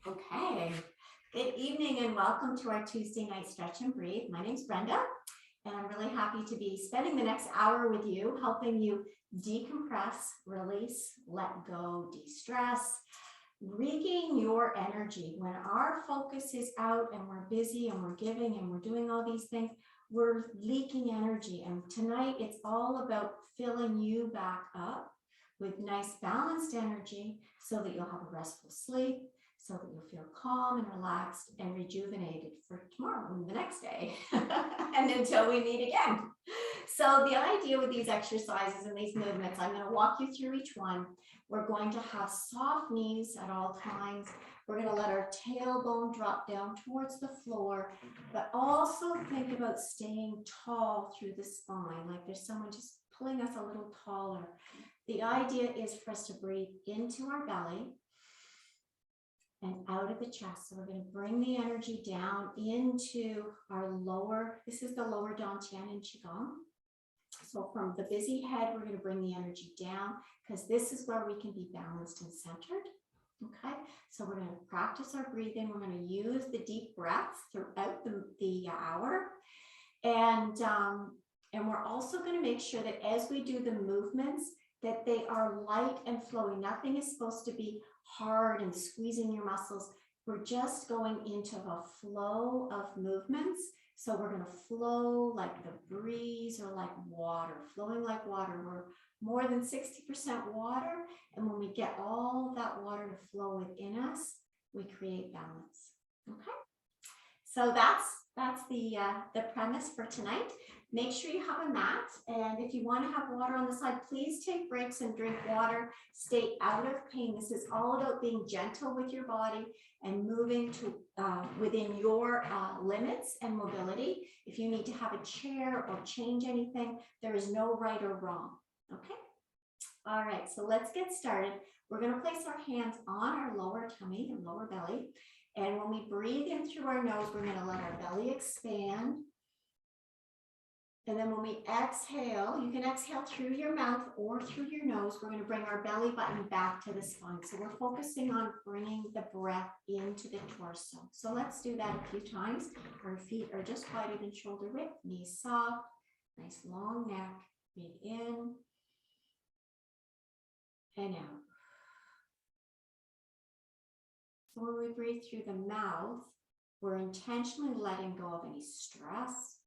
Okay, good evening and welcome to our Tuesday night stretch and breathe. My name's Brenda, and I'm really happy to be spending the next hour with you, helping you decompress, release, let go, de-stress, regain your energy. When our focus is out and we're busy and we're giving and we're doing all these things, we're leaking energy. And tonight it's all about filling you back up with nice balanced energy so that you'll have a restful sleep, so that you'll feel calm and relaxed and rejuvenated for tomorrow and the next day and until we meet again. So the idea with these exercises and these movements, I'm going to walk you through each one. We're going to have soft knees at all times. We're going to let our tailbone drop down towards the floor, but also think about staying tall through the spine, like there's someone just pulling us a little taller. The idea is for us to breathe into our belly and out of the chest. So we're going to bring the energy down into our lower, this is the lower Dantian in Qigong. So from the busy head, we're going to bring the energy down because this is where we can be balanced and centered. Okay, so we're going to practice our breathing. We're going to use the deep breaths throughout the hour. And we're also going to make sure that as we do the movements, that they are light and flowy. Nothing is supposed to be hard and squeezing your muscles. We're just going into a flow of movements. So we're going to flow like the breeze or like water, flowing like water. We're more than 60% water. And when we get all that water to flow within us, we create balance. Okay. So that's the premise for tonight. Make sure you have a mat, and if you want to have water on the side, please take breaks and drink water. Stay out of pain. This is all about being gentle with your body and moving to within your limits and mobility. If you need to have a chair or change anything, there is no right or wrong. Okay. All right. So let's get started. We're going to place our hands on our lower tummy and lower belly. And when we breathe in through our nose, we're going to let our belly expand. And then when we exhale, you can exhale through your mouth or through your nose. We're going to bring our belly button back to the spine. So we're focusing on bringing the breath into the torso. So let's do that a few times. Our feet are just wider than shoulder width, knees soft, nice long neck. Breathe in and out. So when we breathe through the mouth, we're intentionally letting go of any stress,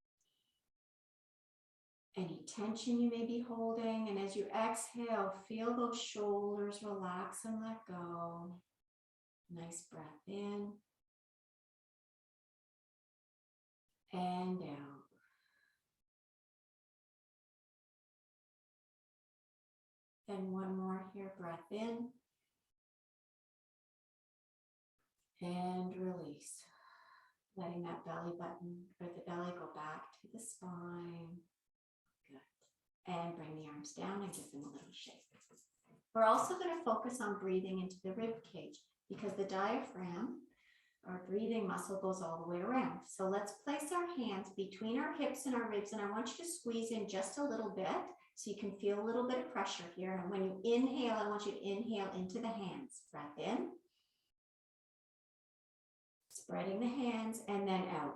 any tension you may be holding. And as you exhale, feel those shoulders relax and let go. Nice breath in and out. And one more here, breath in and release. Letting that belly button or the belly go back to the spine. Good. And bring the arms down and give them a little shake. We're also going to focus on breathing into the rib cage because the diaphragm, our breathing muscle, goes all the way around. So let's place our hands between our hips and our ribs, and I want you to squeeze in just a little bit so you can feel a little bit of pressure here. And when you inhale, I want you to inhale into the hands. Breath in. Spreading the hands and then out.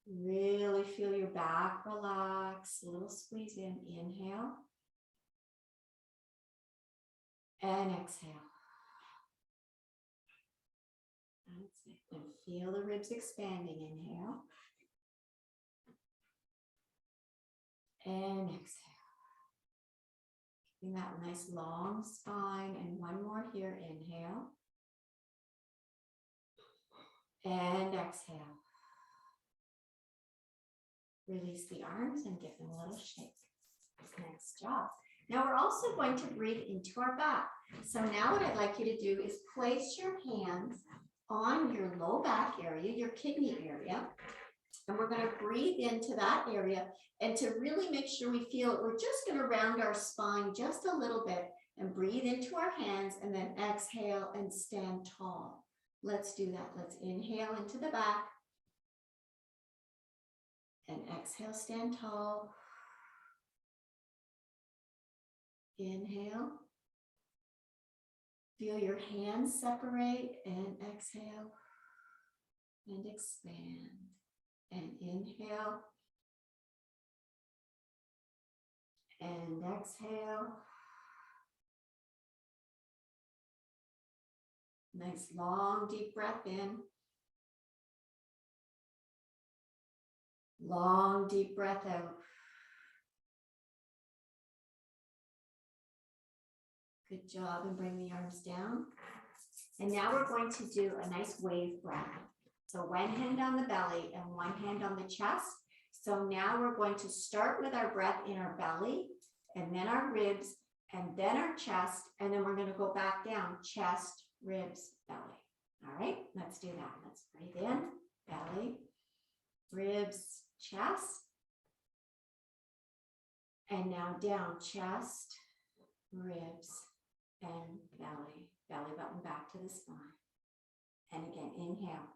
Really feel your back relax. A little squeeze in. Inhale. And exhale. That's it. And feel the ribs expanding. Inhale. And exhale. Keeping that nice long spine. And one more here. Inhale. And exhale. Release the arms and give them a little shake. Nice job. Now we're also going to breathe into our back. So now what I'd like you to do is place your hands on your low back area, your kidney area, and we're going to breathe into that area. And to really make sure we feel it, we're just going to round our spine just a little bit and breathe into our hands and then exhale and stand tall. Let's do that. Let's inhale into the back and exhale, stand tall. Inhale Feel your hands separate and exhale and expand and inhale and exhale. Nice long deep breath in. Long deep breath out. Good job, and bring the arms down. And now we're going to do a nice wave breath. So one hand on the belly and one hand on the chest. So now we're going to start with our breath in our belly and then our ribs and then our chest. And then we're going to go back down, chest, ribs, belly. All right, let's do that. Let's breathe in, belly, ribs, chest. And now down, chest, ribs, and belly. Belly button back to the spine. And again, inhale.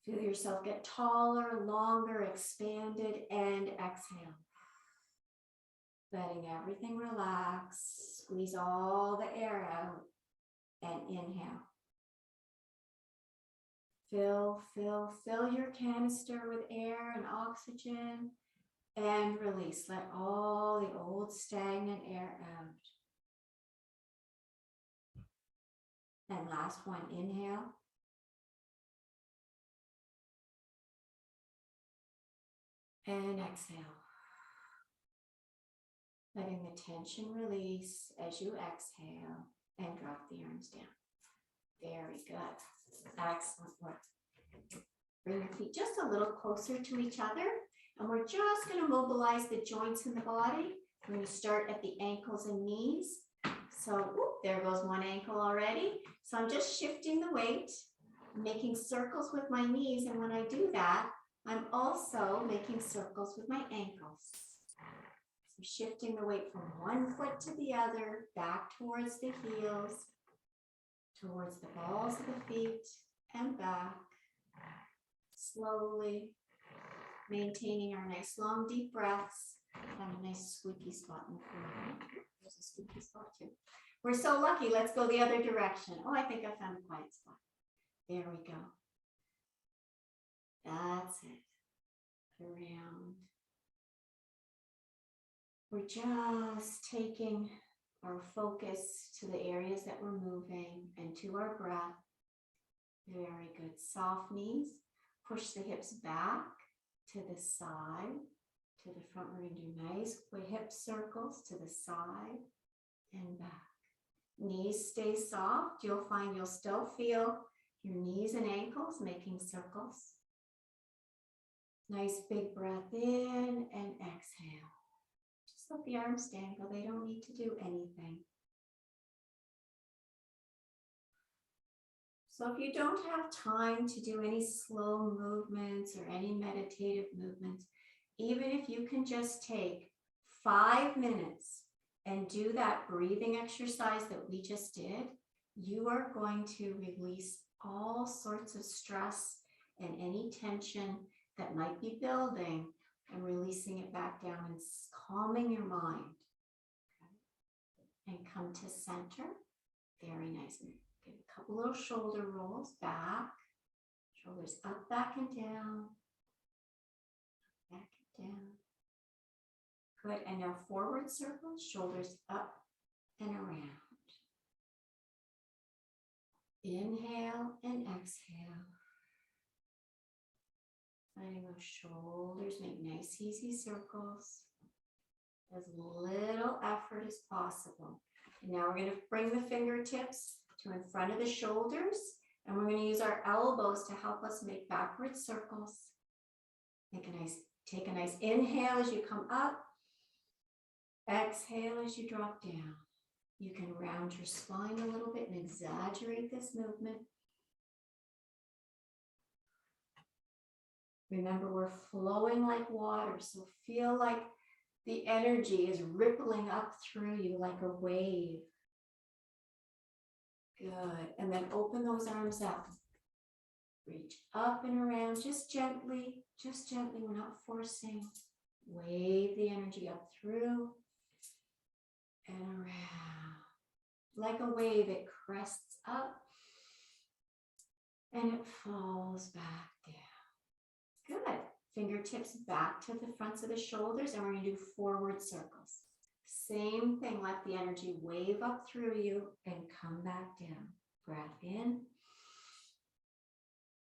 Feel yourself get taller, longer, expanded, and exhale. Letting everything relax. Squeeze all the air out. And inhale. Fill your canister with air and oxygen. And release. Let all the old stagnant air out. And last one, inhale. And exhale. Letting the tension release as you exhale and drop the arms down. Very good. Excellent work. Bring your feet just a little closer to each other. And we're just going to mobilize the joints in the body. We're going to start at the ankles and knees. So there goes one ankle already. So I'm just shifting the weight, making circles with my knees. And when I do that, I'm also making circles with my ankles. So shifting the weight from one foot to the other, back towards the heels, towards the balls of the feet, and back. Slowly. Maintaining our nice long deep breaths. Found a nice squeaky spot in the floor. There's a squeaky spot too. We're so lucky. Let's go the other direction. Oh, I think I found a quiet spot. There we go. That's it. Around. We're just taking our focus to the areas that we're moving and to our breath. Very good. Soft knees. Push the hips back. To the side, to the front. We're going to do nice hip circles to the side and back. Knees stay soft. You'll find you'll still feel your knees and ankles making circles. Nice big breath in and exhale. Just let the arms dangle. They don't need to do anything. So if you don't have time to do any slow movements or any meditative movements, even if you can just take 5 minutes and do that breathing exercise that we just did, you are going to release all sorts of stress and any tension that might be building and releasing it back down and calming your mind. Okay. And come to center. Very nice. Give a couple little shoulder rolls back, shoulders up, back and down, back and down. Good, and now forward circles, shoulders up and around. Inhale and exhale. Letting those shoulders make nice, easy circles. As little effort as possible. And now we're going to bring the fingertips to in front of the shoulders, and we're going to use our elbows to help us make backward circles. Take a nice inhale as you come up. Exhale as you drop down. You can round your spine a little bit and exaggerate this movement. Remember, we're flowing like water, so feel like the energy is rippling up through you like a wave. Good. And then open those arms up. Reach up and around, just gently. We're not forcing. Wave the energy up through and around. Like a wave, it crests up and it falls back down. Good. Fingertips back to the fronts of the shoulders, and we're going to do forward circles. Same thing, let the energy wave up through you and come back down. Breath in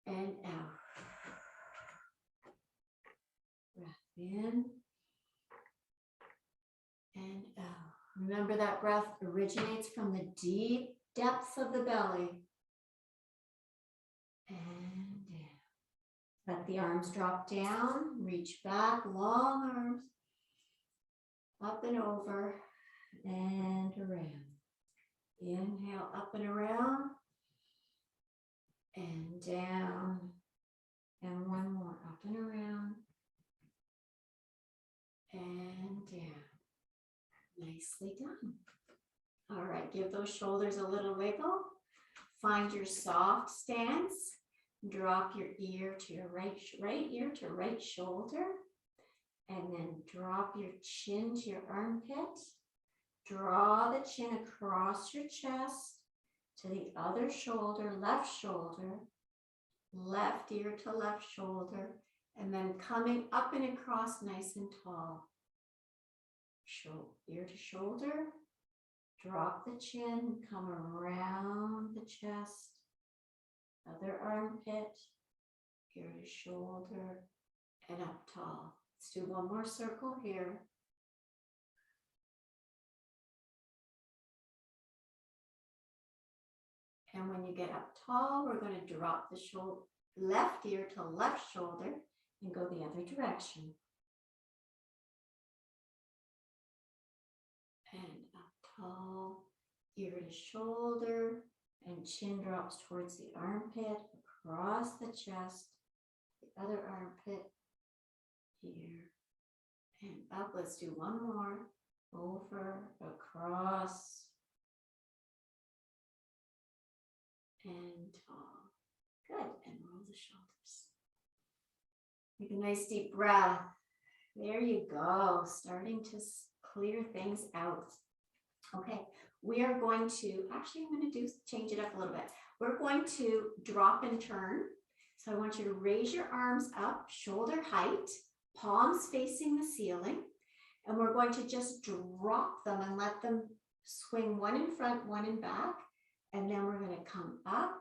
and out. Breath in and out. Remember that breath originates from the deep depths of the belly. And down. Let the arms drop down, reach back, long arms, up and over and around. Inhale, up and around and down. And one more, up and around and down. Nicely done. All right, give those shoulders a little wiggle. Find your soft stance. Drop your ear to your right ear to right shoulder. And then drop your chin to your armpit. Draw the chin across your chest to the other shoulder, left ear to left shoulder, and then coming up and across nice and tall. Ear to shoulder, drop the chin, come around the chest, other armpit, ear to shoulder, and up tall. Let's do one more circle here. And when you get up tall, we're going to drop the left ear to left shoulder and go the other direction. And up tall, ear to shoulder, and chin drops towards the armpit, across the chest, the other armpit, ear, and up. Let's do one more. Over, across, and tall. Good. And roll the shoulders. Take a nice deep breath. There you go. Starting to clear things out. Okay. We are going to, actually I'm going to change it up a little bit. We're going to drop and turn. So I want you to raise your arms up, shoulder height, palms facing the ceiling. And we're going to just drop them and let them swing one in front, one in back. And then we're going to come up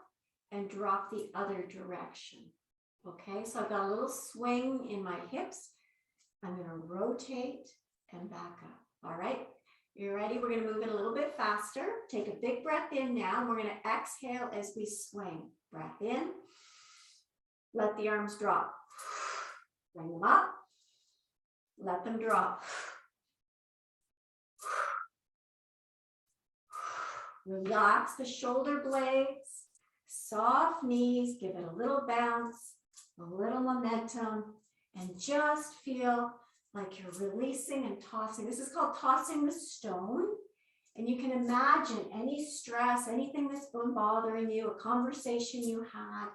and drop the other direction. Okay, so I've got a little swing in my hips. I'm going to rotate and back up. All right, you ready? We're going to move it a little bit faster. Take a big breath in now. And we're going to exhale as we swing. Breath in. Let the arms drop. Bring them up. Let them drop. Relax the shoulder blades, soft knees, give it a little bounce, a little momentum, and just feel like you're releasing and tossing. This is called tossing the stone. And you can imagine any stress, anything that's been bothering you, a conversation you had,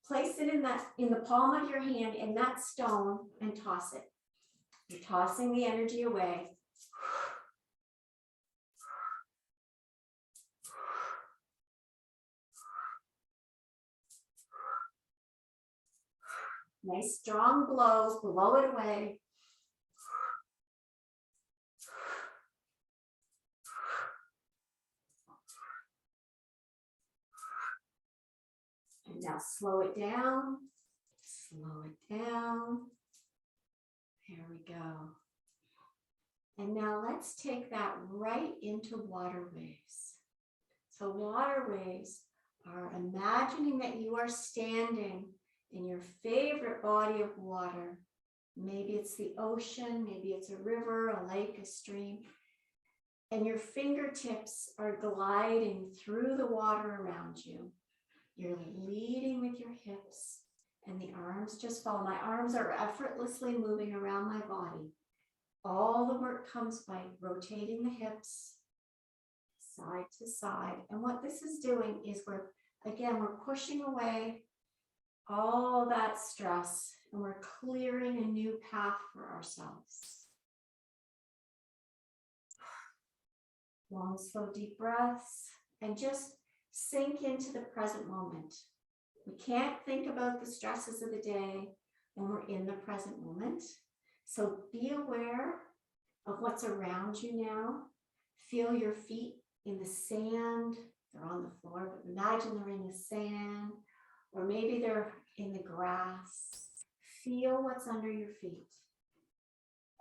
place it in the palm of your hand in that stone and toss it. You're tossing the energy away. Nice strong blows, blow it away. And now slow it down, slow it down. There we go. And now let's take that right into water waves. So water waves are imagining that you are standing in your favorite body of water. Maybe it's the ocean, maybe it's a river, a lake, a stream. And your fingertips are gliding through the water around you. You're leading with your hips and the arms just follow. My arms are effortlessly moving around my body. All the work comes by rotating the hips side to side. And what this is doing is we're pushing away all that stress and we're clearing a new path for ourselves. Long, slow, deep breaths, and just sink into the present moment. We can't think about the stresses of the day when we're in the present moment. So be aware of what's around you now. Feel your feet in the sand. They're on the floor, but imagine they're in the sand, or maybe they're in the grass. Feel what's under your feet.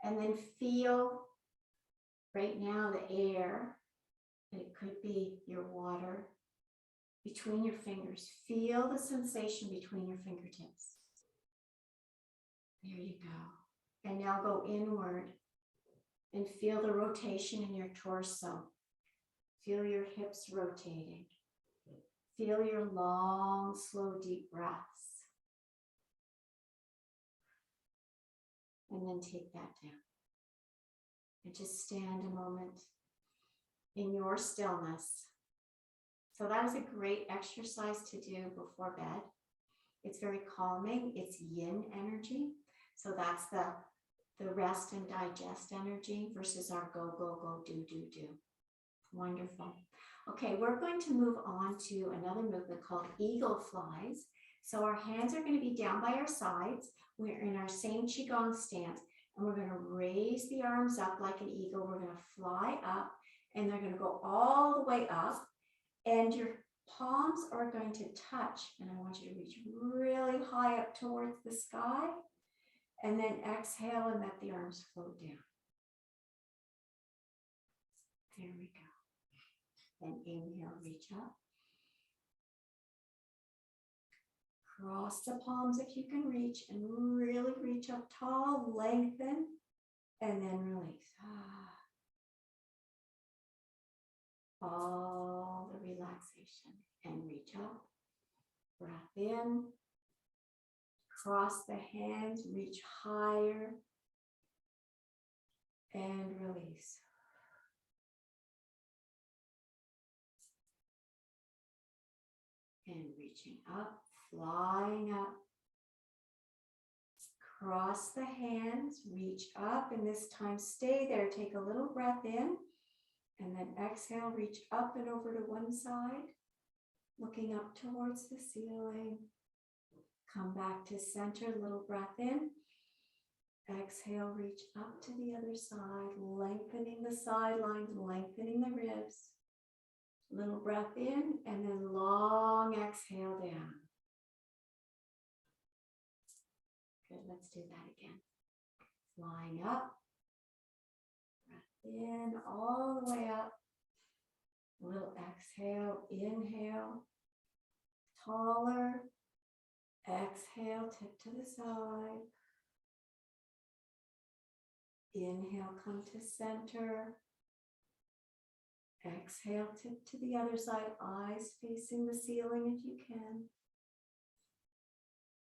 And then feel right now the air, and it could be your water, between your fingers. Feel the sensation between your fingertips. There you go. And now go inward and feel the rotation in your torso. Feel your hips rotating. Feel your long, slow, deep breaths. And then take that down. And just stand a moment in your stillness. So that is a great exercise to do before bed. It's very calming. It's yin energy. So that's the rest and digest energy versus our go, go, go, do, do, do. Wonderful. Okay, we're going to move on to another movement called eagle flies. So our hands are going to be down by our sides. We're in our same Qigong stance, and we're going to raise the arms up like an eagle. We're going to fly up, and they're going to go all the way up, and your palms are going to touch, and I want you to reach really high up towards the sky, and then exhale and let the arms float down. There we go. And inhale, reach up. Cross the palms if you can reach, and really reach up tall, lengthen, and then release. All the relaxation, and reach up. Breath in. Cross the hands, reach higher, and release. And reaching up, flying up. Cross the hands, reach up, and this time stay there. Take a little breath in, and then exhale, reach up and over to one side, looking up towards the ceiling. Come back to center, little breath in. Exhale, reach up to the other side, lengthening the sidelines, lengthening the ribs. Little breath in, and then long exhale down. Good, let's do that again. Flying up. Breath in, all the way up. Little exhale, inhale. Taller. Exhale, tip to the side. Inhale, come to center. Exhale, tip to the other side, eyes facing the ceiling if you can.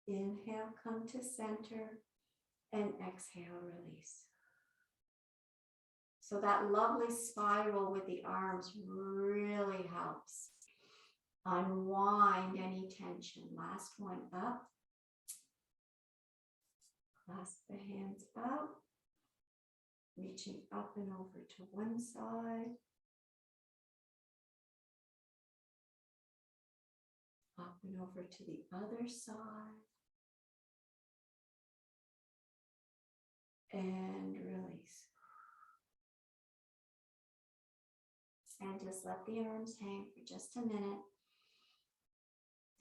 Inhale, come to center, and exhale, release. So that lovely spiral with the arms really helps unwind any tension. Last one up. Clasp the hands out, reaching up and over to one side. Up and over to the other side. And release. And just let the arms hang for just a minute.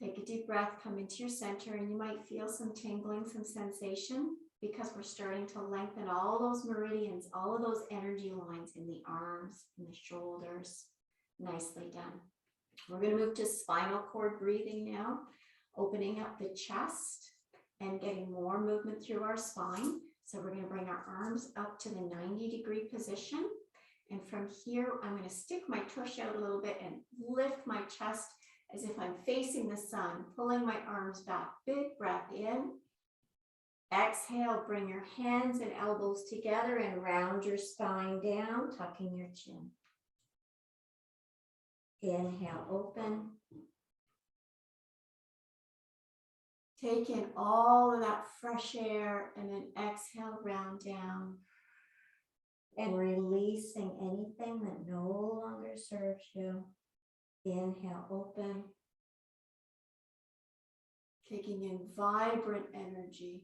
Take a deep breath, come into your center, and you might feel some tingling, some sensation, because we're starting to lengthen all those meridians, all of those energy lines in the arms, in the shoulders. Nicely done. We're going to move to spinal cord breathing now, opening up the chest and getting more movement through our spine. So we're going to bring our arms up to the 90-degree position. And from here, I'm going to stick my tush out a little bit and lift my chest as if I'm facing the sun, pulling my arms back. Big breath in. Exhale, bring your hands and elbows together and round your spine down, tucking your chin. Inhale, open. Take in all of that fresh air, and then exhale, round down. And releasing anything that no longer serves you. Inhale, open. Taking in vibrant energy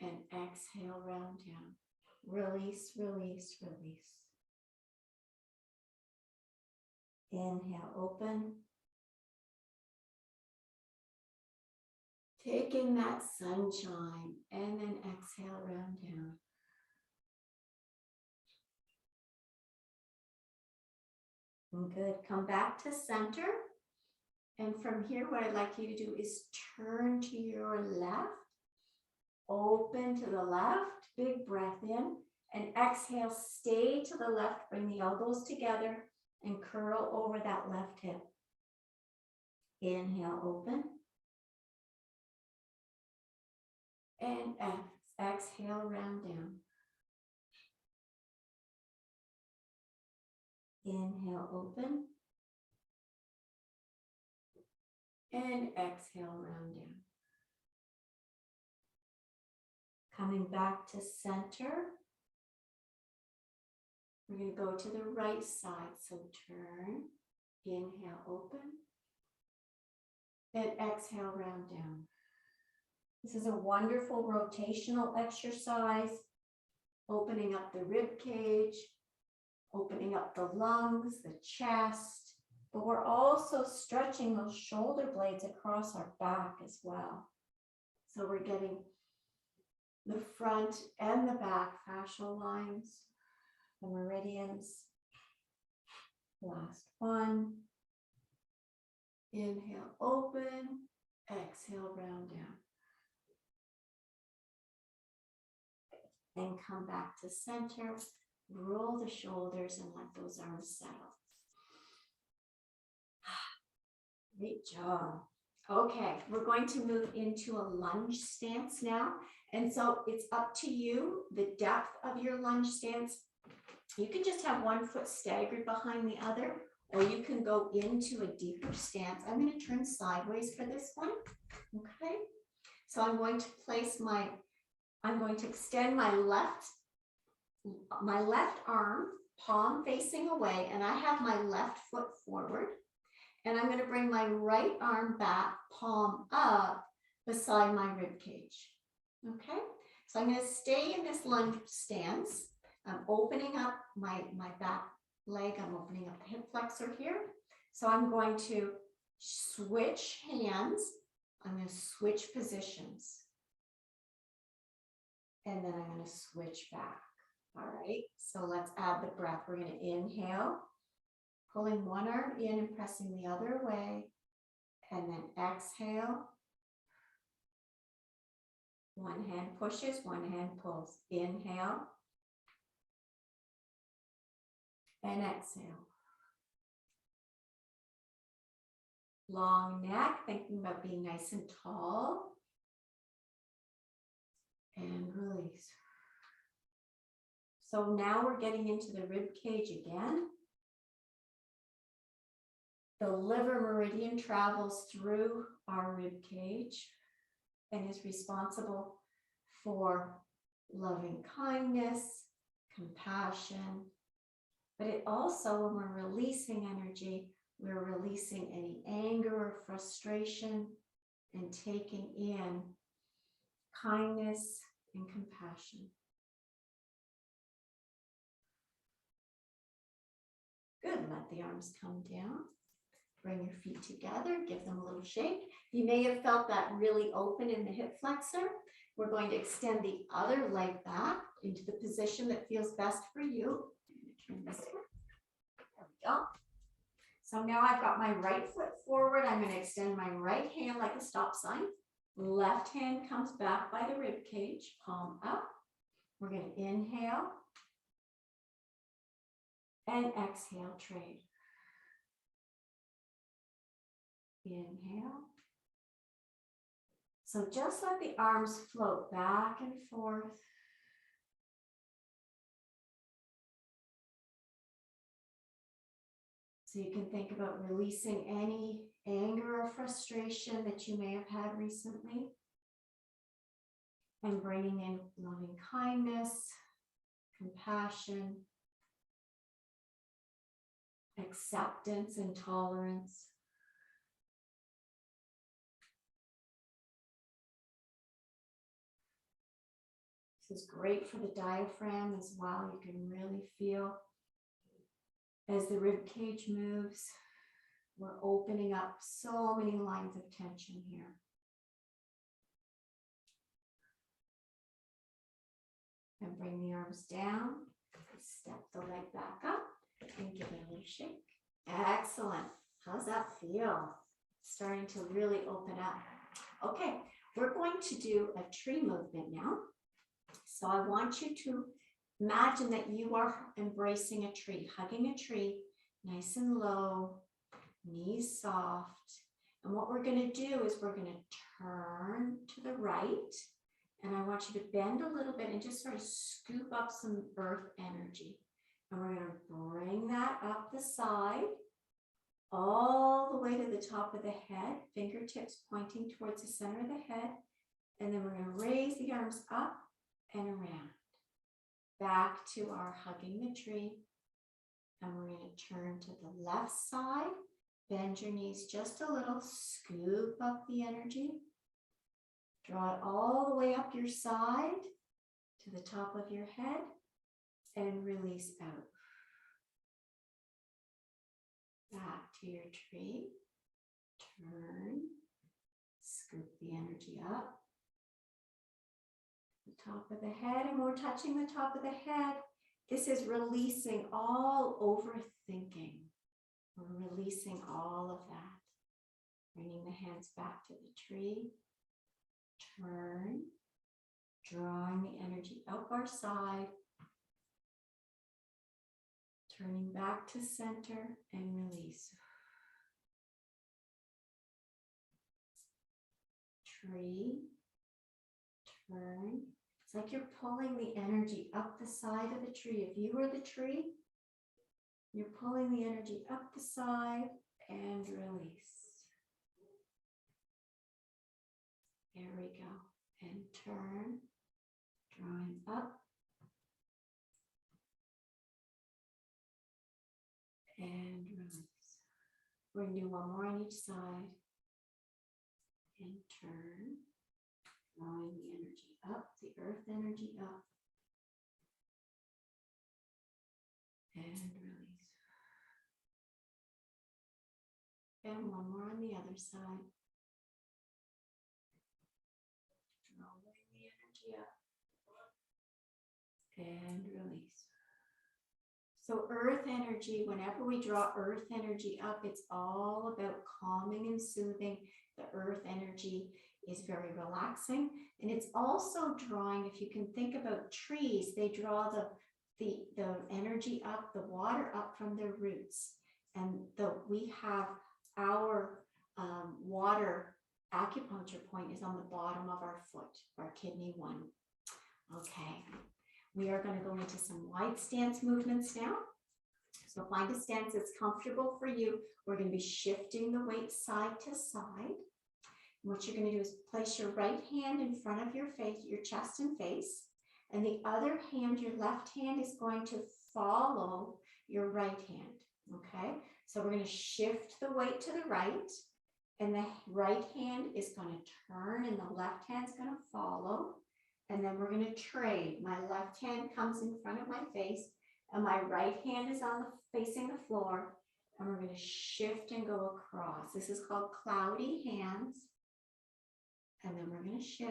and exhale, round down. Release, release, release. Inhale, open. Take in that sunshine and then exhale, round down. And good. Come back to center. And from here, what I'd like you to do is turn to your left. Open to the left. Big breath in. And exhale, stay to the left. Bring the elbows together and curl over that left hip. Inhale, open. And exhale, round down. Inhale, open. And exhale, round down. Coming back to center. We're going to go to the right side. So turn, inhale, open. And exhale, round down. This is a wonderful rotational exercise, opening up the rib cage, opening up the lungs, the chest, but we're also stretching those shoulder blades across our back as well. So we're getting the front and the back fascial lines, the meridians. Last one. Inhale, open, exhale, round down. And come back to center, roll the shoulders and let those arms settle. Great job. Okay, we're going to move into a lunge stance now. And so it's up to you, the depth of your lunge stance. You can just have one foot staggered behind the other, or you can go into a deeper stance. I'm going to turn sideways for this one. Okay, so I'm going to extend my left arm, palm facing away, and I have my left foot forward. And I'm going to bring my right arm back, palm up, beside my rib cage. Okay, so I'm going to stay in this lunge stance. I'm opening up my back leg. I'm opening up the hip flexor here. So I'm going to switch hands. I'm going to switch positions. And then I'm going to switch back. All right, so let's add the breath. We're going to inhale, pulling one arm in and pressing the other way. And then exhale. One hand pushes, one hand pulls. Inhale. And exhale. Long neck, thinking about being nice and tall. And release. So now we're getting into the rib cage again. The liver meridian travels through our rib cage and is responsible for loving kindness, compassion, but it also, when we're releasing energy, we're releasing any anger or frustration and taking in kindness and compassion. Good, let the arms come down. Bring your feet together, give them a little shake. You may have felt that really open in the hip flexor. We're going to extend the other leg back into the position that feels best for you. Turn this way. There we go. So now I've got my right foot forward. I'm going to extend my right hand like a stop sign. Left hand comes back by the rib cage, palm up. We're going to inhale and exhale, trade. Inhale. So just let the arms float back and forth. So you can think about releasing any anger or frustration that you may have had recently. And bringing in loving kindness, compassion, acceptance and tolerance. This is great for the diaphragm as well. You can really feel as the rib cage moves, we're opening up so many lines of tension here. And bring the arms down, step the leg back up and give it a little shake. Excellent. How's that feel? Starting to really open up. Okay, we're going to do a tree movement now. So I want you to imagine that you are embracing a tree, hugging a tree, nice and low, knees soft. And what we're going to do is we're going to turn to the right. And I want you to bend a little bit and just sort of scoop up some earth energy. And we're going to bring that up the side, all the way to the top of the head, fingertips pointing towards the center of the head. And then we're going to raise the arms up and around, back to our hugging the tree. And we're going to turn to the left side, bend your knees just a little, scoop up the energy. Draw it all the way up your side to the top of your head and release out. Back to your tree. Turn. Scoop the energy up. The top of the head, and we're touching the top of the head. This is releasing all overthinking. We're releasing all of that. Bringing the hands back to the tree. Turn, drawing the energy up our side, turning back to center and release. Tree, turn. It's like you're pulling the energy up the side of the tree. If you were the tree, you're pulling the energy up the side and release. There we go. And turn, drawing up. And release. We're going to do one more on each side. And turn, drawing the energy up, the earth energy up. And release. And one more on the other side. And release. So earth energy, whenever we draw earth energy up, it's all about calming and soothing. The earth energy is very relaxing. And it's also drawing, if you can think about trees, they draw the energy up, the water up from their roots. And we have our water acupuncture point is on the bottom of our foot, our kidney 1. Okay. We are going to go into some wide stance movements now. So find a stance that's comfortable for you. We're going to be shifting the weight side to side. What you're going to do is place your right hand in front of your face, your chest and face, and the other hand, your left hand, is going to follow your right hand. Okay, so we're going to shift the weight to the right, and the right hand is going to turn, and the left hand is going to follow. And then we're going to trade. My left hand comes in front of my face, and my right hand is facing the floor. And we're going to shift and go across. This is called cloudy hands. And then we're going to shift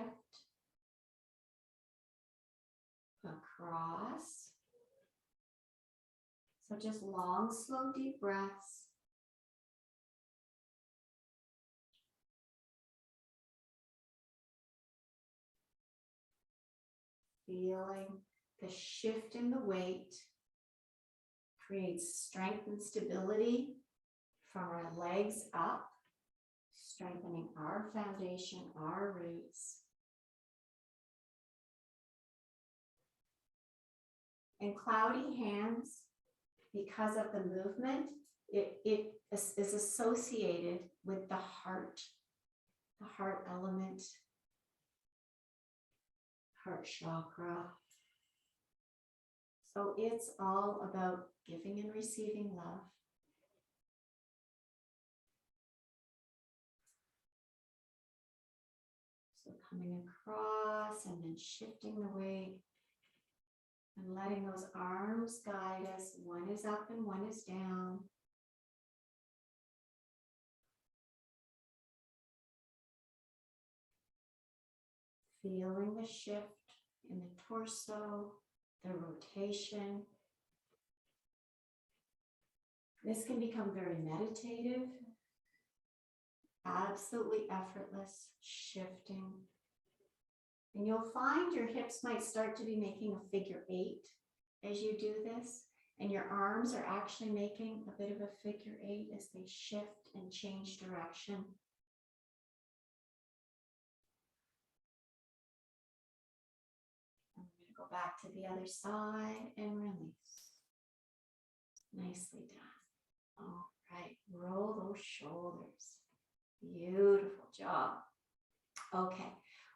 across. So just long, slow, deep breaths. Feeling the shift in the weight creates strength and stability from our legs up, strengthening our foundation, our roots. And cloudy hands, because of the movement, it is associated with the heart element, heart chakra. So it's all about giving and receiving love. So coming across and then shifting the weight and letting those arms guide us. One is up and one is down. Feeling the shift in the torso, the rotation. This can become very meditative, absolutely effortless, shifting. And you'll find your hips might start to be making a figure 8 as you do this. And your arms are actually making a bit of a figure 8 as they shift and change direction. I'm going to go back to the other side and release. Nicely done. All right, roll those shoulders. Beautiful job. Okay,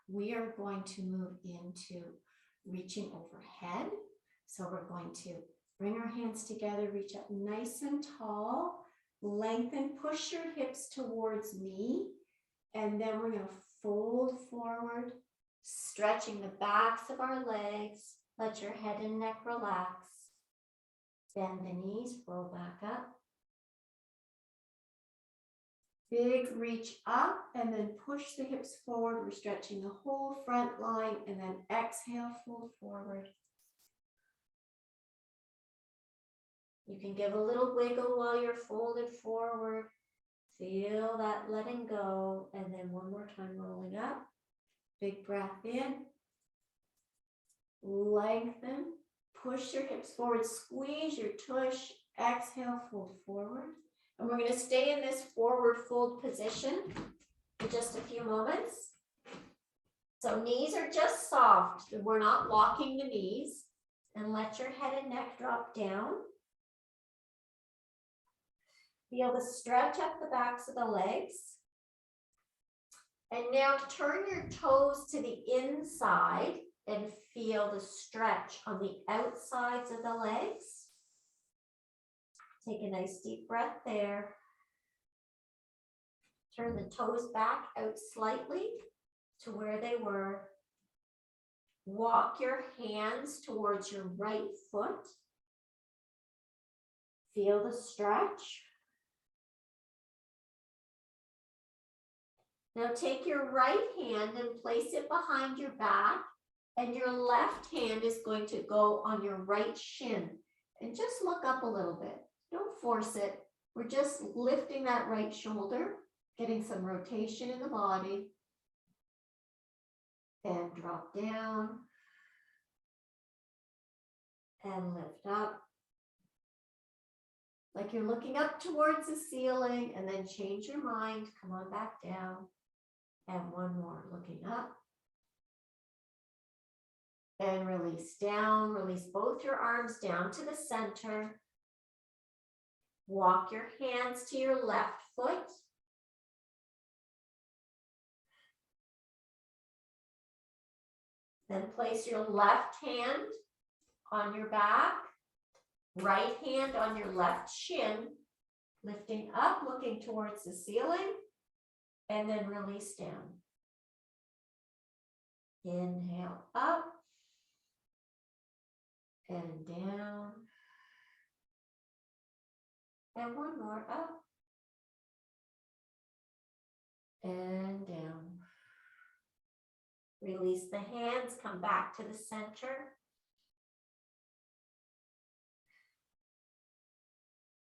we are going to move into reaching overhead. So we're going to bring our hands together, reach up nice and tall, lengthen, push your hips towards me, and then we're going to fold forward, stretching the backs of our legs. Let your head and neck relax. Bend the knees, roll back up. Big reach up and then push the hips forward. We're stretching the whole front line and then exhale, fold forward. You can give a little wiggle while you're folded forward. Feel that letting go. And then one more time, rolling up. Big breath in. Lengthen. Push your hips forward. Squeeze your tush. Exhale, fold forward. And we're going to stay in this forward fold position for just a few moments. So knees are just soft. We're not locking the knees. And let your head and neck drop down. Feel the stretch up the backs of the legs. And now turn your toes to the inside and feel the stretch on the outsides of the legs. Take a nice deep breath there. Turn the toes back out slightly to where they were. Walk your hands towards your right foot. Feel the stretch. Now take your right hand and place it behind your back, and your left hand is going to go on your right shin. And just look up a little bit. Don't force it. We're just lifting that right shoulder, getting some rotation in the body. And drop down. And lift up. Like you're looking up towards the ceiling, and then change your mind. Come on back down. And one more, looking up. And release down. Release both your arms down to the center. Walk your hands to your left foot. Then place your left hand on your back, right hand on your left shin, lifting up, looking towards the ceiling, and then release down. Inhale up and down. And one more up and down. Release the hands, come back to the center.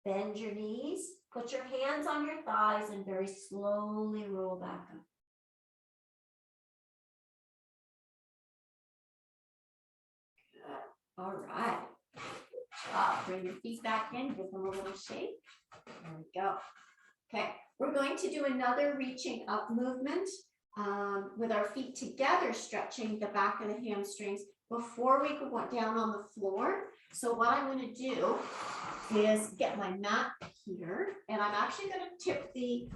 Bend your knees, put your hands on your thighs and very slowly roll back up. Good. All right. Good job. Bring your feet back in, give them a little shake. There we go. Okay, we're going to do another reaching up movement with our feet together, stretching the back of the hamstrings before we go down on the floor. So what I'm going to do is get my mat here, and I'm actually going to tip the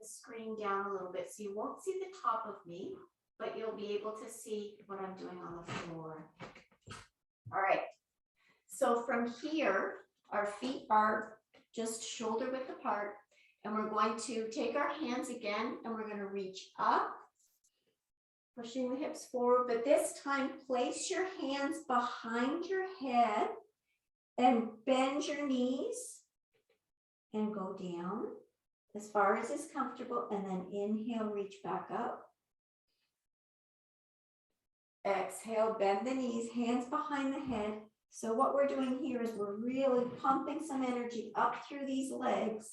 screen down a little bit so you won't see the top of me, but you'll be able to see what I'm doing on the floor. All right. So from here, our feet are just shoulder width apart, and we're going to take our hands again, and we're going to reach up, pushing the hips forward, but this time place your hands behind your head and bend your knees and go down as far as is comfortable, and then inhale, reach back up. Exhale, bend the knees, hands behind the head. So what we're doing here is we're really pumping some energy up through these legs,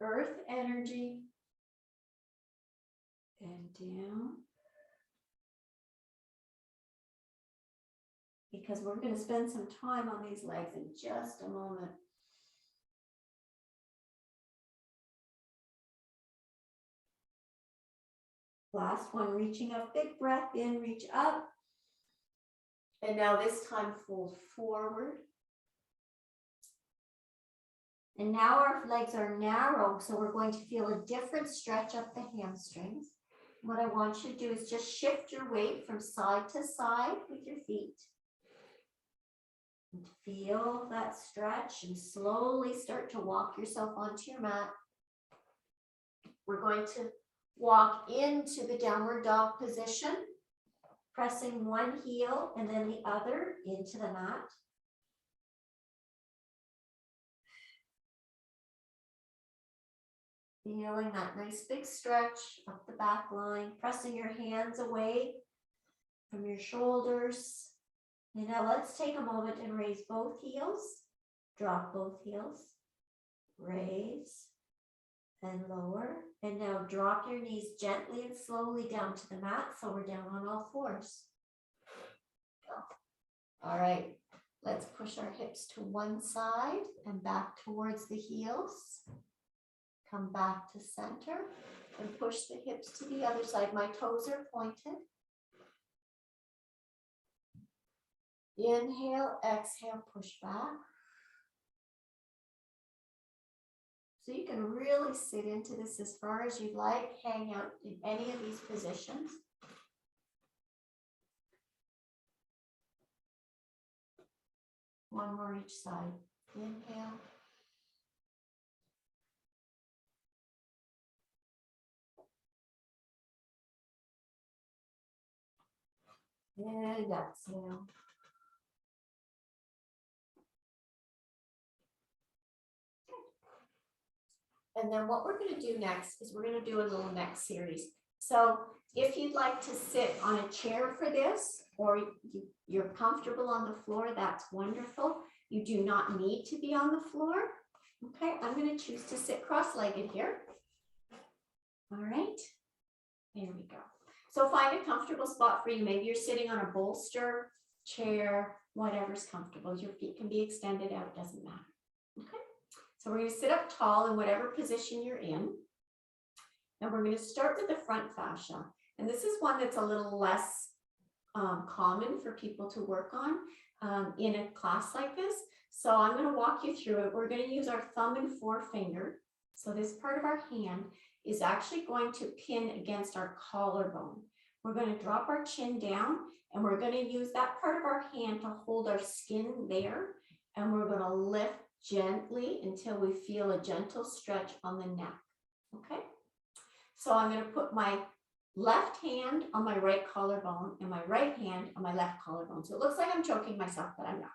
earth energy, and down. Because we're going to spend some time on these legs in just a moment. Last one, reaching up, big breath in, reach up. And now this time fold forward. And now our legs are narrow, so we're going to feel a different stretch up the hamstrings. What I want you to do is just shift your weight from side to side with your feet. And feel that stretch and slowly start to walk yourself onto your mat. We're going to walk into the downward dog position, pressing one heel and then the other into the mat. Feeling that nice big stretch up the back line, pressing your hands away from your shoulders. And now let's take a moment and raise both heels, drop both heels, raise and lower. And now drop your knees gently and slowly down to the mat, so we're down on all fours. All right, let's push our hips to one side and back towards the heels. Come back to center and push the hips to the other side. My toes are pointed. Inhale, exhale, push back. So you can really sit into this as far as you'd like, hang out in any of these positions. One more each side. Inhale. And exhale. And then what we're going to do next is we're going to do a little neck series. So if you'd like to sit on a chair for this, or you're comfortable on the floor, that's wonderful. You do not need to be on the floor. Okay, I'm going to choose to sit cross-legged here. All right, there we go. So find a comfortable spot for you. Maybe you're sitting on a bolster, chair, whatever's comfortable. Your feet can be extended out, doesn't matter. Okay. So we're going to sit up tall in whatever position you're in. And we're going to start with the front fascia. And this is one that's a little less common for people to work on in a class like this. So I'm going to walk you through it. We're going to use our thumb and forefinger. So this part of our hand is actually going to pin against our collarbone. We're going to drop our chin down, and we're going to use that part of our hand to hold our skin there. And we're going to lift gently until we feel a gentle stretch on the neck. Okay. So I'm going to put my left hand on my right collarbone and my right hand on my left collarbone. So it looks like I'm choking myself, but I'm not.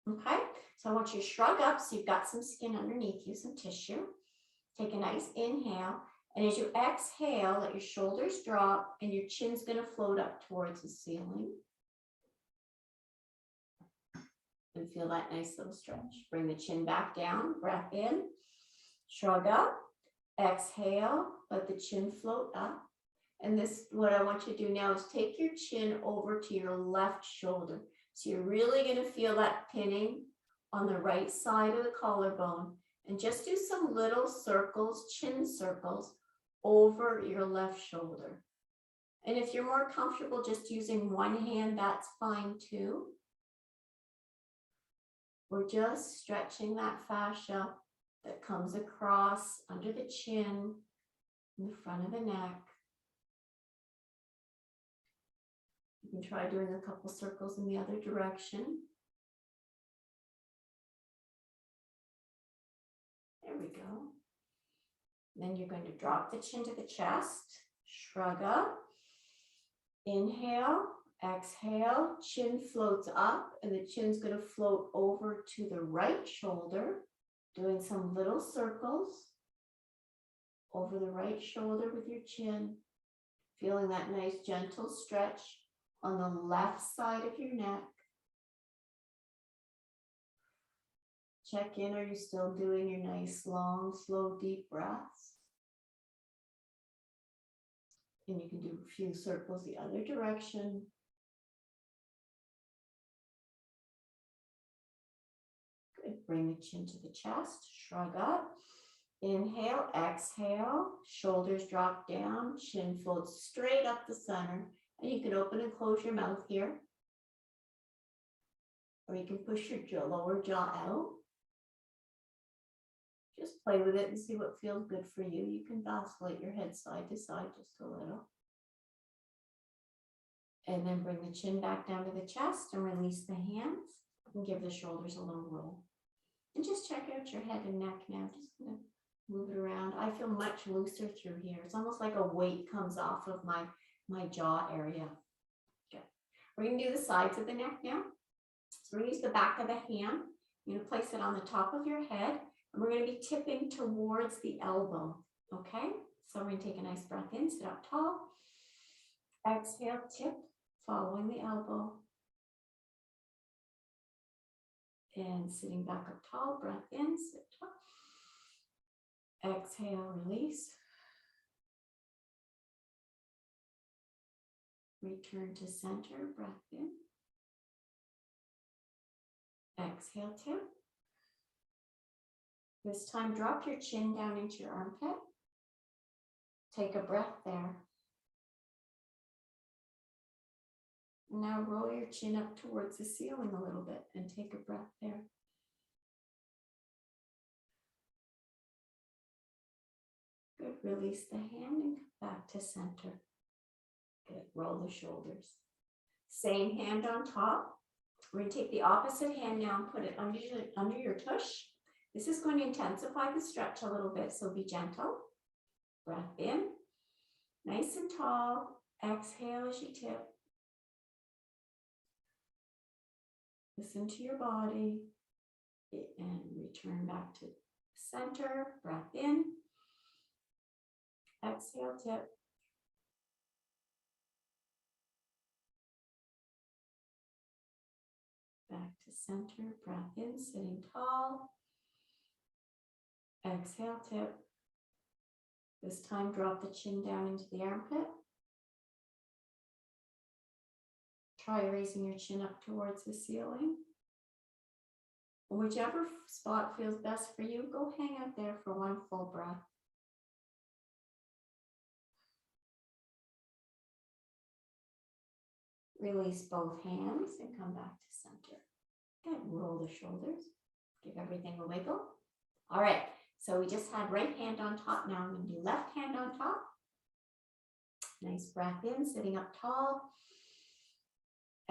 Okay. So I want you to shrug up so you've got some skin underneath you, some tissue. Take a nice inhale. And as you exhale, let your shoulders drop and your chin's going to float up towards the ceiling. And feel that nice little stretch. Bring the chin back down, breath in, shrug up, exhale, let the chin float up. And this, what I want you to do now is take your chin over to your left shoulder. So you're really going to feel that pinning on the right side of the collarbone, and just do some little circles, chin circles over your left shoulder. And if you're more comfortable just using one hand, that's fine too. We're just stretching that fascia that comes across under the chin, in the front of the neck. You can try doing a couple circles in the other direction. There we go. Then you're going to drop the chin to the chest, shrug up, inhale, exhale, chin floats up, and the chin's going to float over to the right shoulder, doing some little circles over the right shoulder with your chin, feeling that nice gentle stretch on the left side of your neck. Check in, are you still doing your nice, long, slow, deep breaths? And you can do a few circles the other direction. Good, bring the chin to the chest, shrug up. Inhale, exhale, shoulders drop down, chin floats straight up the center. And you can open and close your mouth here. Or you can push your lower jaw out. Just play with it and see what feels good for you. You can oscillate your head side to side just a little. And then bring the chin back down to the chest and release the hands and give the shoulders a little roll. And just check out your head and neck now. Just gonna move it around. I feel much looser through here. It's almost like a weight comes off of my jaw area. Okay. We're gonna do the sides of the neck now. So we're gonna use the back of the hand. You're gonna place it on the top of your head. And we're going to be tipping towards the elbow, okay? So we're going to take a nice breath in, sit up tall. Exhale, tip, following the elbow. And sitting back up tall, breath in, sit tall. Exhale, release. Return to center, breath in. Exhale, tip. This time, drop your chin down into your armpit. Take a breath there. Now roll your chin up towards the ceiling a little bit and take a breath there. Good. Release the hand and come back to center. Good. Roll the shoulders. Same hand on top. We're going to take the opposite hand now and put it under your tush. This is going to intensify the stretch a little bit, so be gentle. Breath in, nice and tall. Exhale as you tip. Listen to your body and return back to center. Breath in. Exhale, tip. Back to center. Breath in, sitting tall. Exhale, tip. This time, drop the chin down into the armpit. Try raising your chin up towards the ceiling. Whichever spot feels best for you, go hang out there for one full breath. Release both hands and come back to center. Good. Roll the shoulders. Give everything a wiggle. All right. So we just had right hand on top. Now I'm going to do left hand on top. Nice breath in, sitting up tall.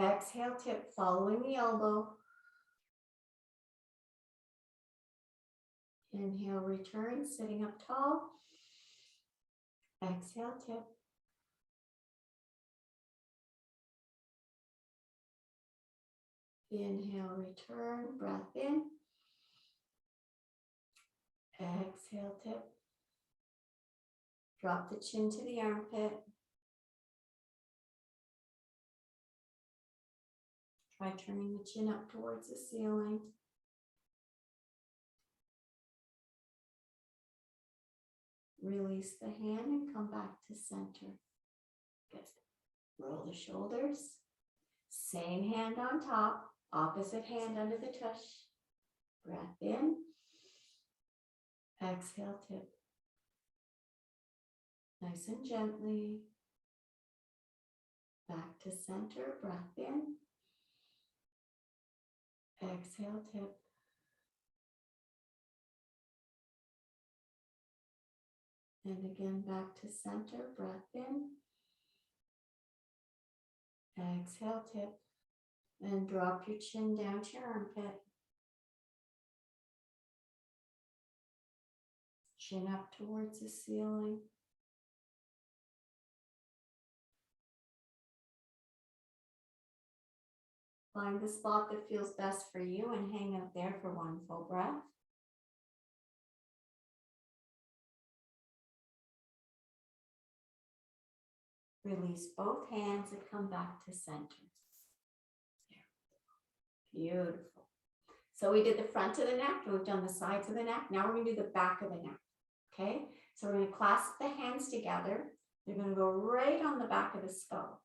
Exhale, tip, following the elbow. Inhale, return, sitting up tall. Exhale, tip. Inhale, return, breath in. Exhale, tip. Drop the chin to the armpit. Try turning the chin up towards the ceiling. Release the hand and come back to center. Good. Roll the shoulders. Same hand on top, opposite hand under the tush. Breath in. Exhale, tip. Nice and gently. Back to center, breath in. Exhale, tip. And again, back to center, breath in. Exhale, tip. And drop your chin down to your armpit. Chin up towards the ceiling. Find the spot that feels best for you and hang out there for one full breath. Release both hands and come back to center. Beautiful. So we did the front of the neck, and we've done the sides of the neck. Now we're going to do the back of the neck. Okay, so we're going to clasp the hands together. They're going to go right on the back of the skull.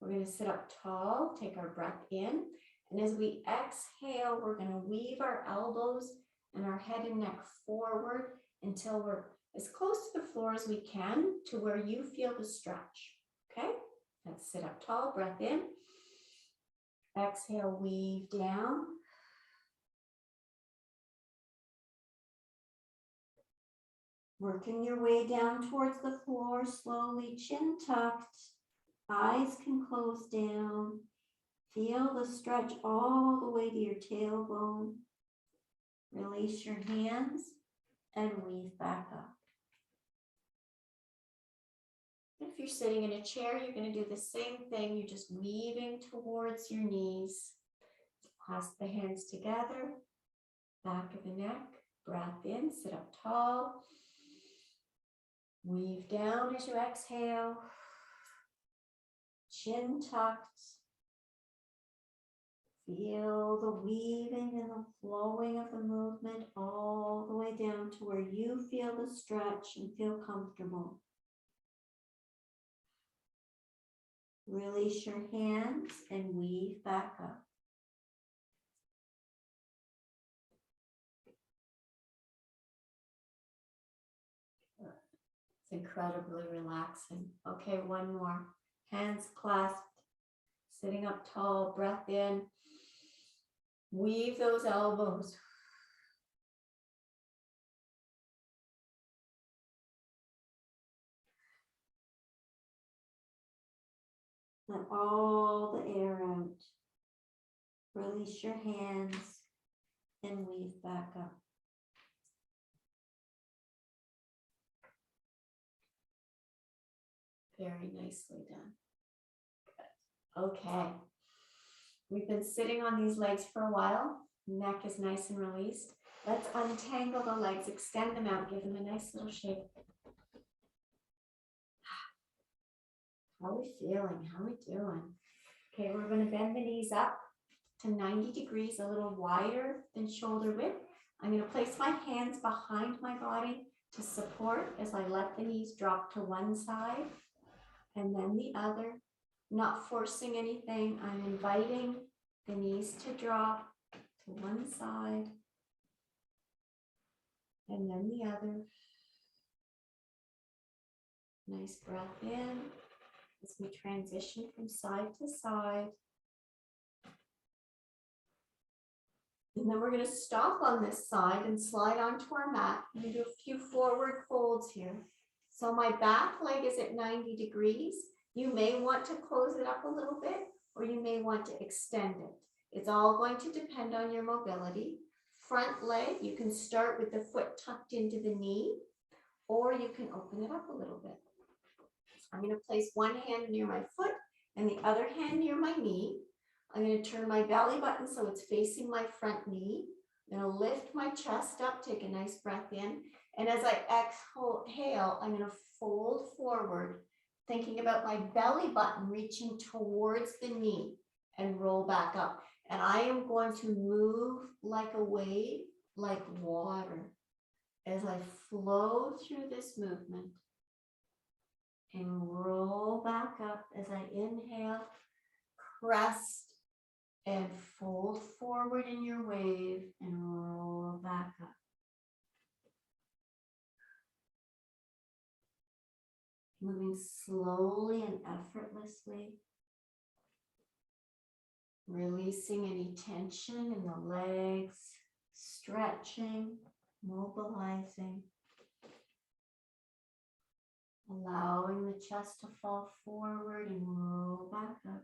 We're going to sit up tall, take our breath in, and as we exhale, we're going to weave our elbows and our head and neck forward until we're as close to the floor as we can to where you feel the stretch. Okay, let's sit up tall, breath in. Exhale, weave down. Working your way down towards the floor, slowly, chin tucked, eyes can close down. Feel the stretch all the way to your tailbone. Release your hands and weave back up. If you're sitting in a chair, you're going to do the same thing. You're just weaving towards your knees. Clasp the hands together, back of the neck, breath in, sit up tall. Weave down as you exhale. Chin tucked. Feel the weaving and the flowing of the movement all the way down to where you feel the stretch and feel comfortable. Release your hands and weave back up. It's incredibly relaxing. Okay, one more. Hands clasped, sitting up tall, breath in. Weave those elbows. Let all the air out. Release your hands and weave back up. Very nicely done. Good. Okay. We've been sitting on these legs for a while. Neck is nice and released. Let's untangle the legs, extend them out, give them a nice little shape. How are we feeling? How are we doing? Okay, we're going to bend the knees up to 90 degrees, a little wider than shoulder width. I'm going to place my hands behind my body to support as I let the knees drop to one side and then the other. Not forcing anything. I'm inviting the knees to drop to one side and then the other. Nice breath in as we transition from side to side. And then we're going to stop on this side and slide onto our mat. I'm going to do a few forward folds here. So my back leg is at 90 degrees. You may want to close it up a little bit, or you may want to extend it. It's all going to depend on your mobility. Front leg, you can start with the foot tucked into the knee, or you can open it up a little bit. I'm going to place one hand near my foot and the other hand near my knee. I'm going to turn my belly button so it's facing my front knee. I'm going to lift my chest up, take a nice breath in. And as I exhale, I'm going to fold forward, thinking about my belly button reaching towards the knee and roll back up. And I am going to move like a wave, like water, as I flow through this movement and roll back up as I inhale, crest and fold forward in your wave and roll back up. Moving slowly and effortlessly, releasing any tension in the legs, stretching, mobilizing, allowing the chest to fall forward and roll back up.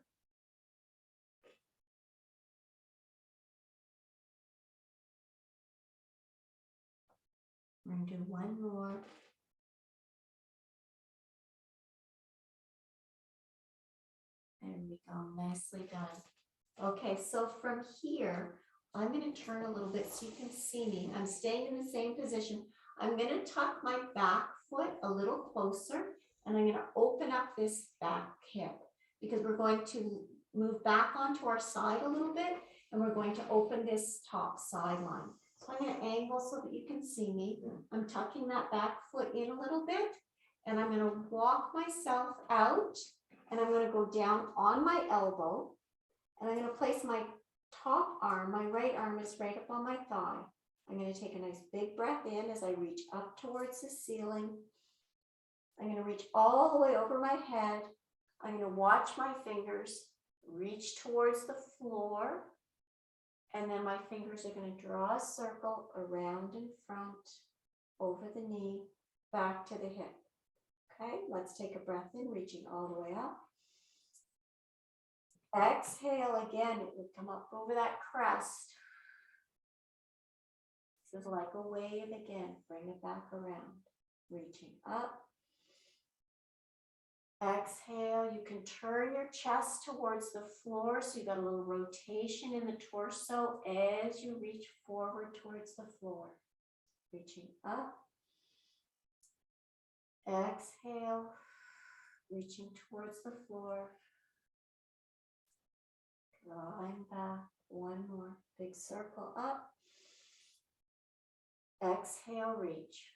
We're going to do one more. There we go, nicely done. Okay, so from here, I'm going to turn a little bit so you can see me. I'm staying in the same position. I'm going to tuck my back foot a little closer, and I'm going to open up this back hip because we're going to move back onto our side a little bit, and we're going to open this top sideline. So I'm going to angle so that you can see me. I'm tucking that back foot in a little bit, and I'm going to walk myself out, and I'm going to go down on my elbow, and I'm going to place my top arm, my right arm is right up on my thigh. I'm going to take a nice big breath in as I reach up towards the ceiling. I'm going to reach all the way over my head. I'm going to watch my fingers reach towards the floor. And then my fingers are going to draw a circle around in front, over the knee, back to the hip. Okay, let's take a breath in, reaching all the way up. Exhale again, it would come up over that crest. This is like a wave again, bring it back around, reaching up. Exhale, you can turn your chest towards the floor, so you got a little rotation in the torso as you reach forward towards the floor. Reaching up. Exhale, reaching towards the floor. Drawing back, one more, big circle up. Exhale, reach.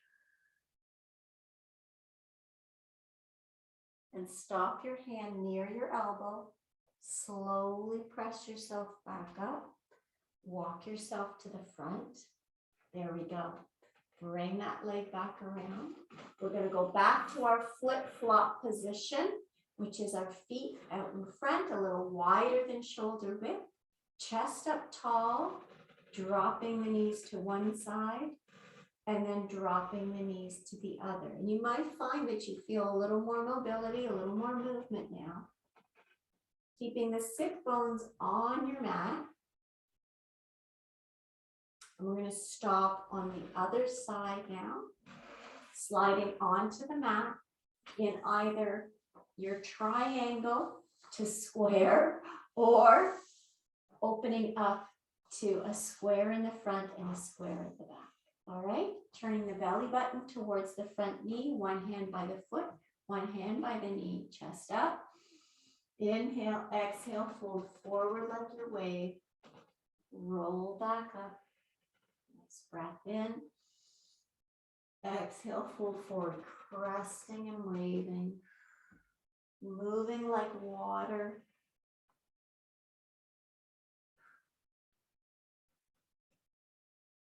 And stop your hand near your elbow. Slowly press yourself back up. Walk yourself to the front. There we go. Bring that leg back around. We're going to go back to our flip-flop position, which is our feet out in front, a little wider than shoulder width. Chest up tall, dropping the knees to one side, and then dropping the knees to the other. And you might find that you feel a little more mobility, a little more movement now. Keeping the sit bones on your mat. And we're going to stop on the other side now, sliding onto the mat in either your triangle to square or opening up to a square in the front and a square at the back. All right, turning the belly button towards the front knee, one hand by the foot, one hand by the knee, chest up. Inhale, exhale, fold forward like your wave. Roll back up. Next breath in. Exhale, fold forward, cresting and waving. Moving like water.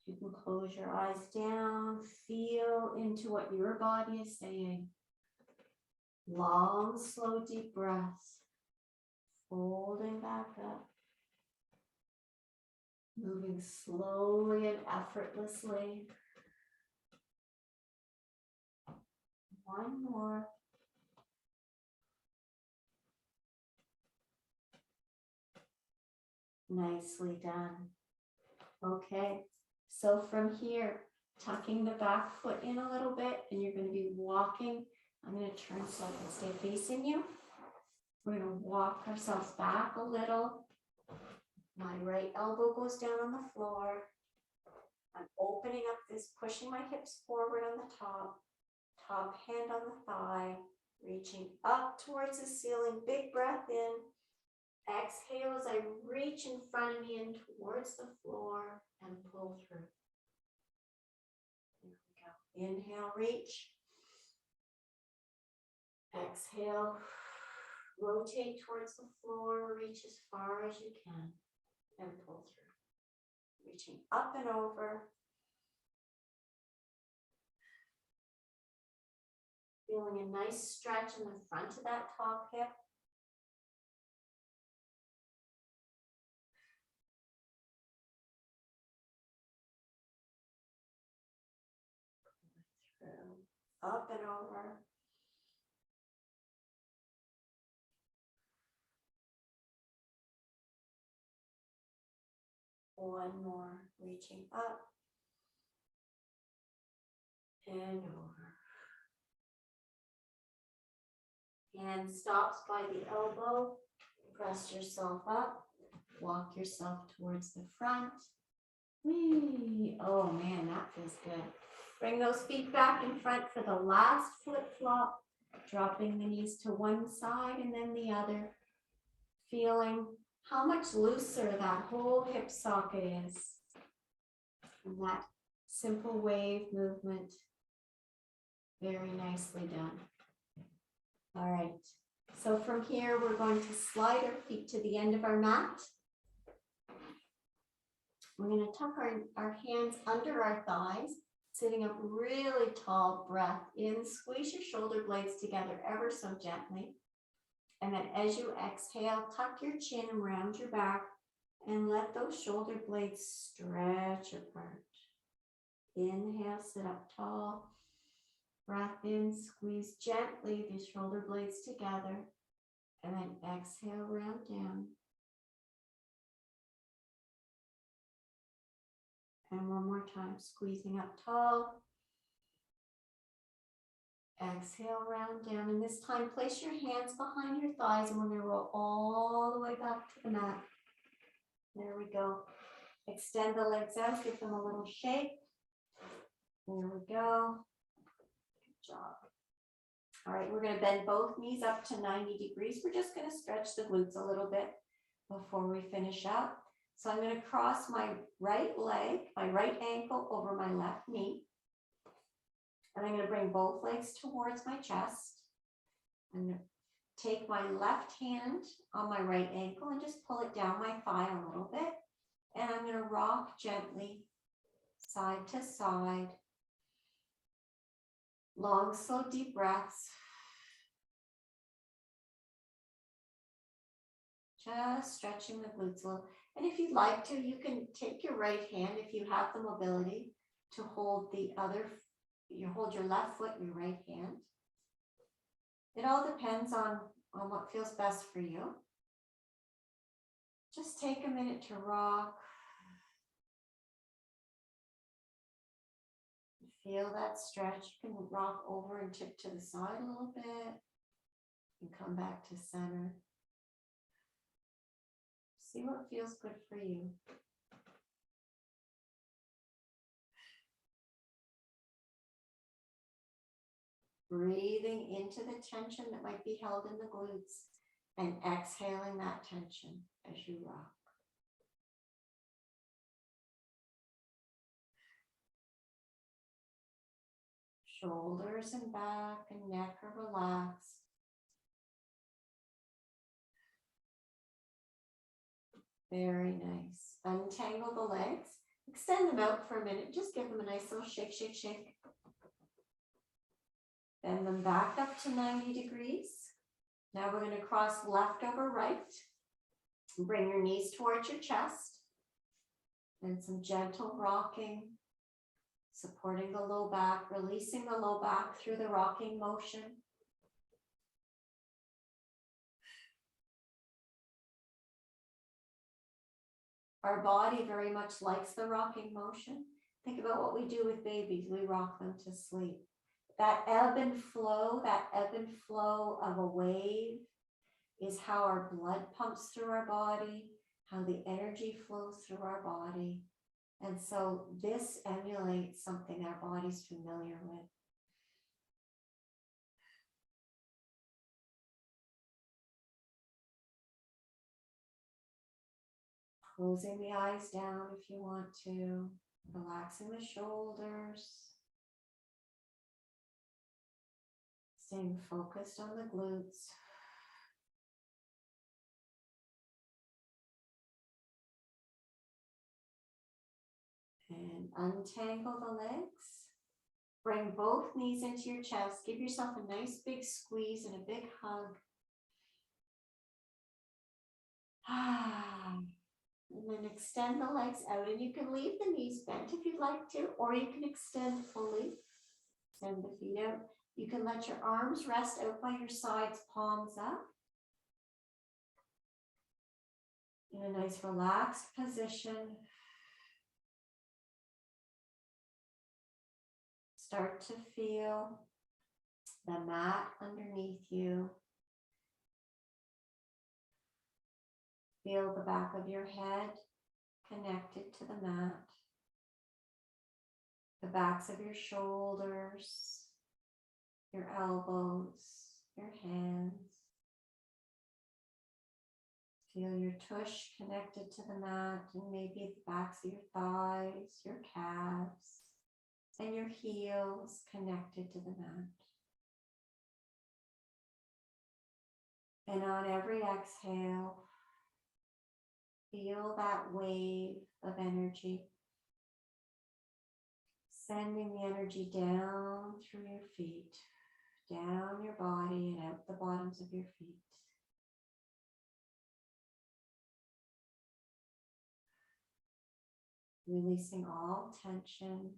You can close your eyes down, feel into what your body is saying. Long, slow, deep breaths. Folding back up. Moving slowly and effortlessly. One more. Nicely done. Okay. So from here, tucking the back foot in a little bit, and you're going to be walking. I'm going to turn so I can stay facing you. We're going to walk ourselves back a little. My right elbow goes down on the floor. I'm opening up this, pushing my hips forward on the top hand on the thigh, reaching up towards the ceiling. Big breath in. Exhale as I reach in front of me and towards the floor and pull through. There we go. Inhale, reach. Exhale, rotate towards the floor, reach as far as you can and pull through. Reaching up and over. Feeling a nice stretch in the front of that top hip. Up and over. One more, reaching up. and over. Hand stops by the elbow. Press yourself up. Walk yourself towards the front. Whee. Oh man, that feels good. Bring those feet back in front for the last flip flop. Dropping the knees to one side and then the other. Feeling how much looser that whole hip socket is. And that simple wave movement. Very nicely done. All right. So from here, we're going to slide our feet to the end of our mat. We're going to tuck our hands under our thighs, sitting up really tall, breath in, squeeze your shoulder blades together ever so gently. And then as you exhale, tuck your chin around your back and let those shoulder blades stretch apart. Inhale, sit up tall. Breath in, squeeze gently the shoulder blades together. And then exhale, round down. And one more time, squeezing up tall. Exhale, round down. And this time, place your hands behind your thighs and we're going to roll all the way back to the mat. There we go. Extend the legs out, give them a little shake. There we go. Good job. All right, we're going to bend both knees up to 90 degrees. We're just going to stretch the glutes a little bit before we finish up. So I'm going to cross my right leg, my right ankle over my left knee. And I'm going to bring both legs towards my chest. I'm going to take my left hand on my right ankle and just pull it down my thigh a little bit. And I'm going to rock gently side to side. Long, slow, deep breaths. Just stretching the glutes a little. And if you'd like to, you can take your right hand, if you have the mobility, to hold the other, you hold your left foot in your right hand. It all depends on what feels best for you. Just take a minute to rock. Feel that stretch. You can rock over and tip to the side a little bit. And come back to center. See what feels good for you. Breathing into the tension that might be held in the glutes and exhaling that tension as you rock. Shoulders and back and neck are relaxed. Very nice. Untangle the legs. Extend them out for a minute. Just give them a nice little shake, shake, shake. Bend them back up to 90 degrees. Now we're going to cross left over right. Bring your knees towards your chest. And some gentle rocking, supporting the low back, releasing the low back through the rocking motion. Our body very much likes the rocking motion. Think about what we do with babies. We rock them to sleep. That ebb and flow of a wave is how our blood pumps through our body, how the energy flows through our body. And so this emulates something our body's familiar with. Closing the eyes down if you want to, relaxing the shoulders, staying focused on the glutes. And untangle the legs. Bring both knees into your chest. Give yourself a nice big squeeze and a big hug. And then extend the legs out, and you can leave the knees bent if you'd like to, or you can extend fully. Extend the feet out. You can let your arms rest out by your sides, palms up. In a nice relaxed position. start to feel the mat underneath you. Feel the back of your head connected to the mat. The backs of your shoulders, your elbows, your hands. Feel your tush connected to the mat and maybe the backs of your thighs, your calves, and your heels connected to the mat. And on every exhale, feel that wave of energy, sending the energy down through your feet, down your body and out the bottoms of your feet. Releasing all tension.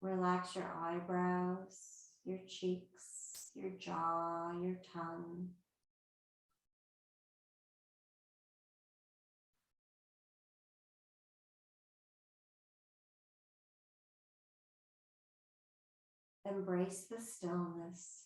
Relax your eyebrows, your cheeks, your jaw, your tongue. Embrace the stillness.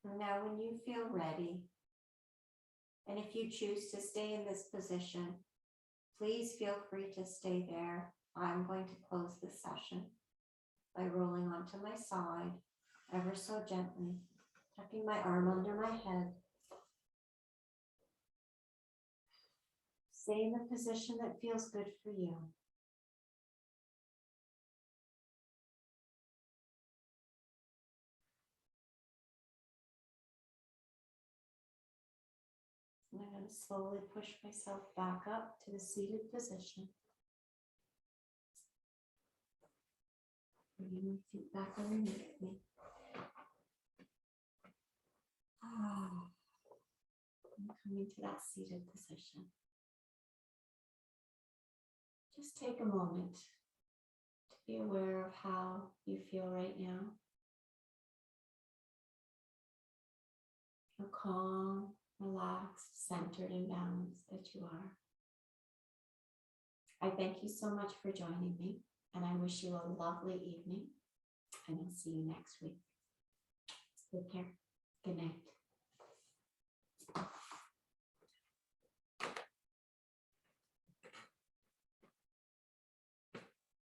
Now, when you feel ready, and if you choose to stay in this position, please feel free to stay there. I'm going to close this session by rolling onto my side ever so gently, tucking my arm under my head. Stay in the position that feels good for you. And I'm going to slowly push myself back up to the seated position. Bringing my feet back underneath me. I'm coming to that seated position. Just take a moment to be aware of how you feel right now. Feel calm, relaxed, centered, and balanced that you are. I thank you so much for joining me, and I wish you a lovely evening, and I'll see you next week. Take care. Good night.